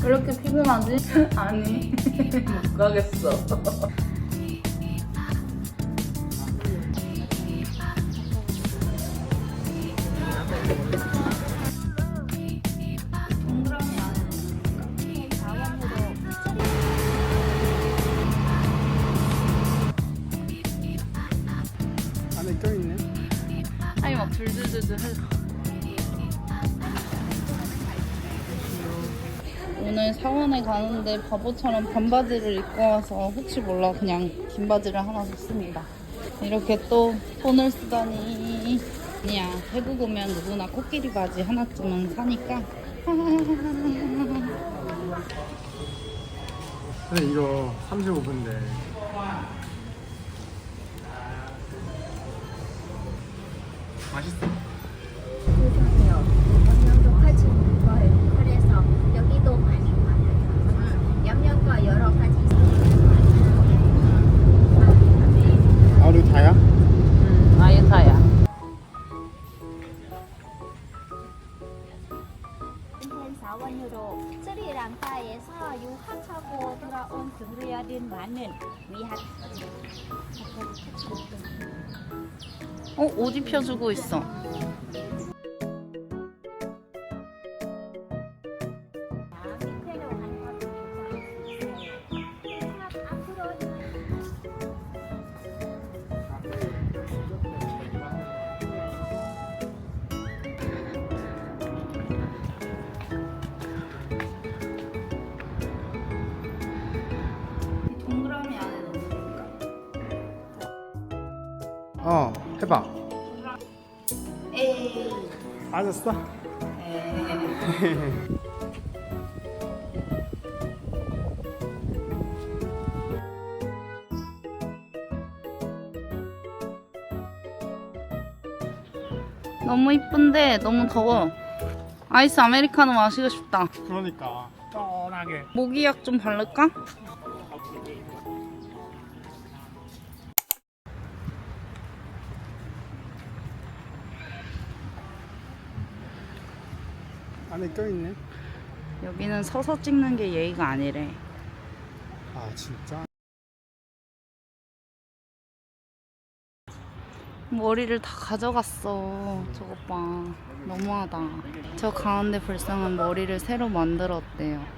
왜 이렇게 피곤하지? 아니 못 가겠어. 안에 껴있네. 아니 막 줄줄줄줄 흘러. 오늘 사원에 가는데 바보처럼 반바지를 입고 와서 혹시 몰라 그냥 긴 바지를 하나 샀습니다. 이렇게 또 돈을 쓰다니. 아니야, 태국 오면 누구나 코끼리 바지 하나쯤은 사니까. 근데 이거 35분인데. 맛있어. 죄송해요. 양념도 같이 먹어요. 그래서 여기도 많이 많아요. 양념과 여러 가지 아루타야? 아유타야. 사원으로 스리랑카에서 유학하고 돌아온 그리아든 많은 위학 옷 입혀주고 있어. 밑으로 한 것도 괜찮을 수 있어요. 앞으로 동그라미 안에 넣는 건가? 해봐. 에이. 빠졌어? 너무 이쁜데 너무 더워. 아이스 아메리카노 마시고 싶다. 그러니까 뻔하게. 모기약 좀 바를까? 안에 껴있네. 여기는 서서 찍는 게 예의가 아니래. 아 진짜? 머리를 다 가져갔어. 저것 봐. 너무하다. 저 가운데 불쌍한 머리를 새로 만들었대요. 항상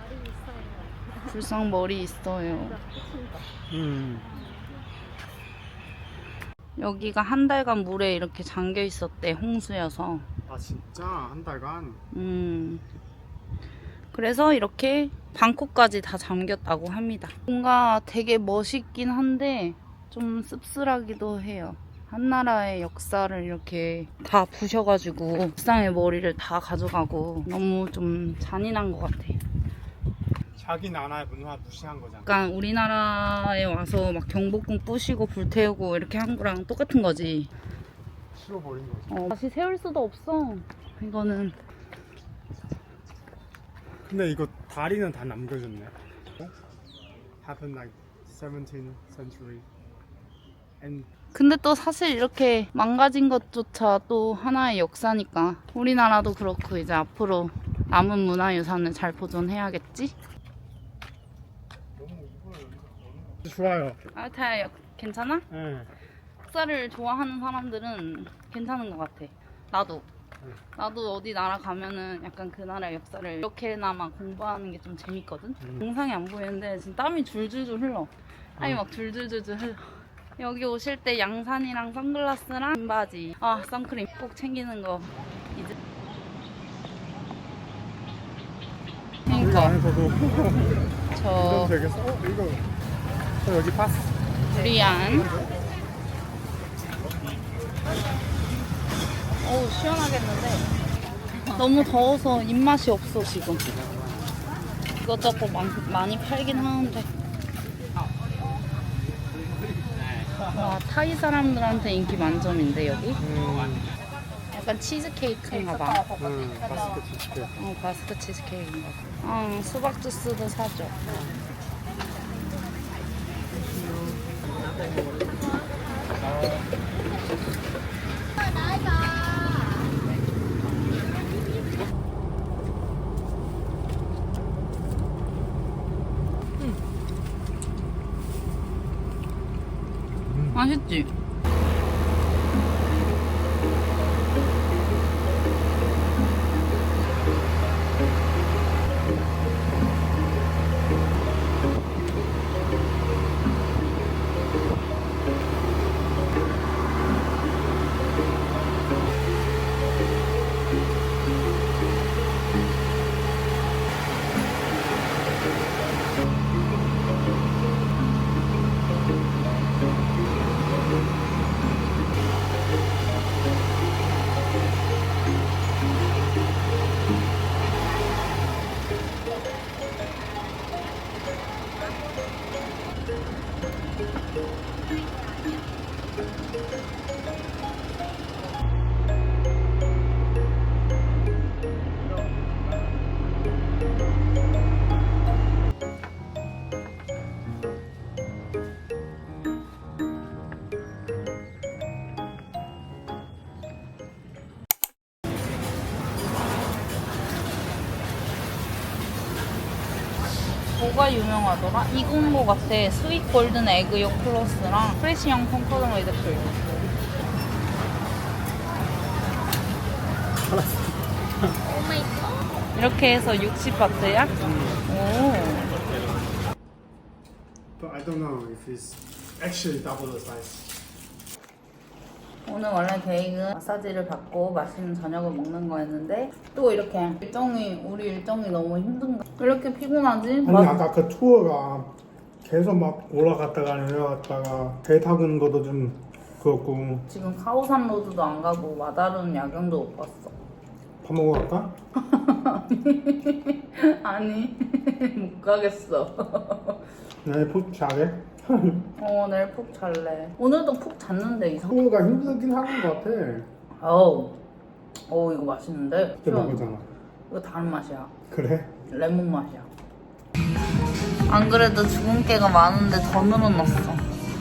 머리 있어요. 불쌍 머리 있어요. 여기가 한 달간 물에 이렇게 잠겨 있었대. 홍수여서. 아 진짜? 한 달간? 그래서 이렇게 방콕까지 다 잠겼다고 합니다. 뭔가 되게 멋있긴 한데 좀 씁쓸하기도 해요. 한 나라의 역사를 이렇게 다 부셔가지고 불쌍의 머리를 다 가져가고 너무 좀 잔인한 것 같아. 자기 나라의 문화 무시한 거잖아. 약간 우리나라에 와서 막 경복궁 부시고 불태우고 이렇게 한 거랑 똑같은 거지. 실어버린 거지. 다시 세울 수도 없어. 이거는 근데 이거 다리는 다 남겨줬네. Happened like 17th century. And 근데 또 사실 이렇게 망가진 것조차 또 하나의 역사니까 우리나라도 그렇고 이제 앞으로 남은 문화유산을 잘 보존해야겠지? 좋아요. 아타야 괜찮아? 네. 역사를 좋아하는 사람들은 괜찮은 것 같아. 나도 어디 나라 가면은 약간 그 나라의 역사를 이렇게나마 공부하는 게 좀 재밌거든? 영상이 안 보이는데 지금 땀이 줄줄줄 흘러. 땀이 막 줄줄줄줄 흘러. 여기 오실 때 양산이랑 선글라스랑 긴 바지, 선크림 꼭 챙기는 거 이제. 이거 그러니까 안에서도 저 이건 되겠어? 이거 여기 파스. 두리안. 어우 시원하겠는데 너무 더워서 입맛이 없어 지금. 이것저것 많이 팔긴 하는데 와 타이 사람들한테 인기 만점인데 여기? 약간 치즈케이크인가 봐. 바스켓 치즈케이크. 바스크 치즈케이크인가 봐. 수박 주스도 사줘. 맛있지? 뭐가 유명하더라? 익은 거 같아. 스윗 골든 에그 요플러스랑 프레시형 콩커름 웨이드풀. 오 마이 갓. 이렇게 해서 60바트야? 오. But I don't know if it's actually double the size. 오늘 원래 계획은 마사지를 받고 맛있는 저녁을 먹는 거였는데 또 이렇게 우리 일정이 너무 힘든가? 왜 이렇게 피곤하지? 아니 아까 그 투어가 계속 막 올라갔다가 내려갔다가 배 타고 있는 것도 좀 그렇고. 지금 카오산 로드도 안 가고 마다른 야경도 못 봤어. 밥 먹으러 갈까? 아니 못 가겠어. 내일 푹 자게? 내일 푹 잘래. 오늘도 푹 잤는데 이상. 투어가 힘들긴 하는 것 같아. 어우 이거 맛있는데? 그때 먹었잖아. 이거 다른 맛이야. 그래? 레몬 맛이야. 안 그래도 죽은 깨가 많은데 더 늘어났어.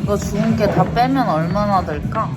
이거 죽은 깨 다 빼면 얼마나 될까?